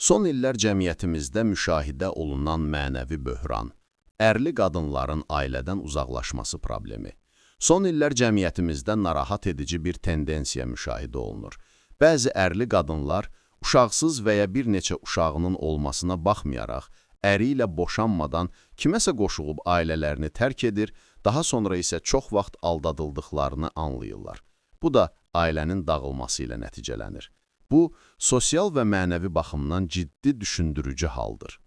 Son illər cəmiyyətimizdə müşahidə olunan mənəvi böhran, ərli qadınların ailədən uzaqlaşması problemi. Son illər cəmiyyətimizdə narahat edici bir tendensiya müşahidə olunur. Bəzi ərli qadınlar uşaqsız və ya bir neçə uşağının olmasına baxmayaraq, əri ilə boşanmadan kiməsə qoşulub ailələrini tərk edir, daha sonra isə çox vaxt aldadıldıqlarını anlayırlar. Bu da ailənin dağılması ilə nəticələnir. Bu, sosial və mənəvi baxımdan ciddi düşündürücü haldır.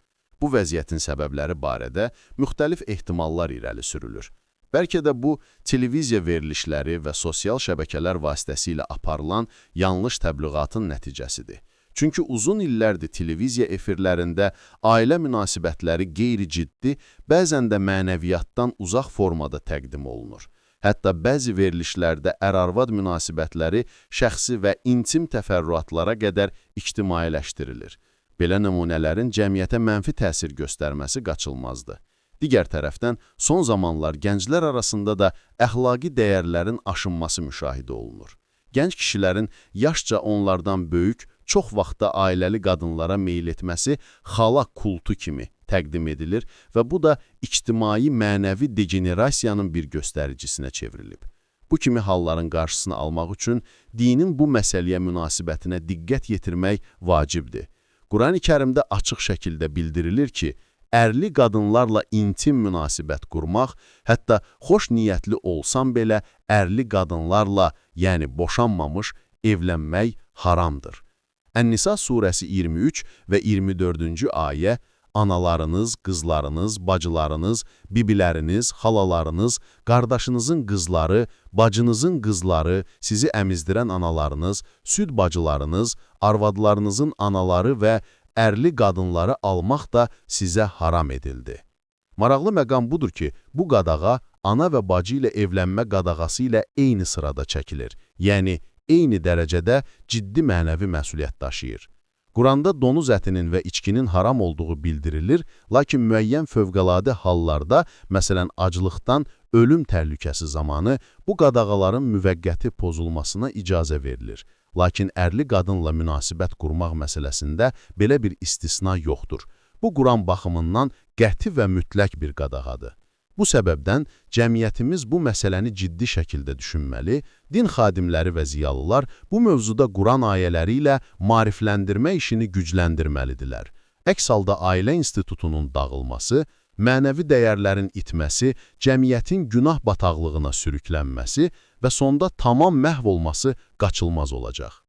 Bu vəziyyətin səbəbləri barədə müxtəlif ehtimallar irəli sürülür. Bəlkə də bu, televiziya verilişləri və sosial şəbəkələr vasitəsilə aparılan yanlış təbliğatın nəticəsidir. Çünki uzun illərdir televiziya efirlərində ailə münasibətləri qeyri-ciddi, bəzən də mənəviyyatdan uzaq formada təqdim olunur. Hətta bəzi verilişlərdə ər-arvad münasibətləri şəxsi və intim təfərrüatlara qədər ictimailəşdirilir. Belə nümunələrin cəmiyyətə mənfi təsir göstərməsi qaçılmazdır. Digər tərəfdən, son zamanlar gənclər arasında da əxlaqi dəyərlərin aşınması müşahidə olunur. Gənc kişilərin yaşca onlardan böyük, çox vaxtda ailəli qadınlara meyil etməsi xala kultu kimi təqdim edilir və bu da ictimai mənəvi degenerasiyanın bir göstəricisinə çevrilib. Bu kimi halların qarşısını almaq üçün dinin bu məsələyə münasibətinə diqqət yetirmək vacibdir. Qurani-Kərimdə açıq şəkildə bildirilir ki, ərli qadınlarla intim münasibət qurmaq, hətta xoş niyyətli olsam belə ərli qadınlarla, yəni boşanmamış, evlənmək haramdır. Ən-Nisa surəsi 23 və 24-cü ayə, analarınız, qızlarınız, bacılarınız, bibiləriniz, xalalarınız, qardaşınızın qızları, bacınızın qızları, sizi əmizdirən analarınız, süd bacılarınız, arvadlarınızın anaları və ərli qadınları almaq da sizə haram edildi. Maraqlı məqam budur ki, bu qadağa ana və bacı ilə evlənmə qadağası ilə eyni sırada çəkilir, yəni eyni dərəcədə ciddi mənəvi məsuliyyət daşıyır. Quranda donuz ətinin və içkinin haram olduğu bildirilir, lakin müəyyən fövqəladə hallarda, məsələn aclıqdan ölüm təhlükəsi zamanı bu qadağaların müvəqqəti pozulmasına icazə verilir. Lakin ərli qadınla münasibət qurmaq məsələsində belə bir istisna yoxdur. Bu Quran baxımından qəti və mütləq bir qadağadır. Bu səbəbdən cəmiyyətimiz bu məsələni ciddi şəkildə düşünməli, din xadimləri və ziyalılar bu mövzuda Quran ayələri ilə maarifləndirmə işini gücləndirməlidirlər. Əks halda ailə institutunun dağılması, mənəvi dəyərlərin itməsi, cəmiyyətin günah bataqlığına sürüklənməsi və sonda tamam məhv olması qaçılmaz olacaq.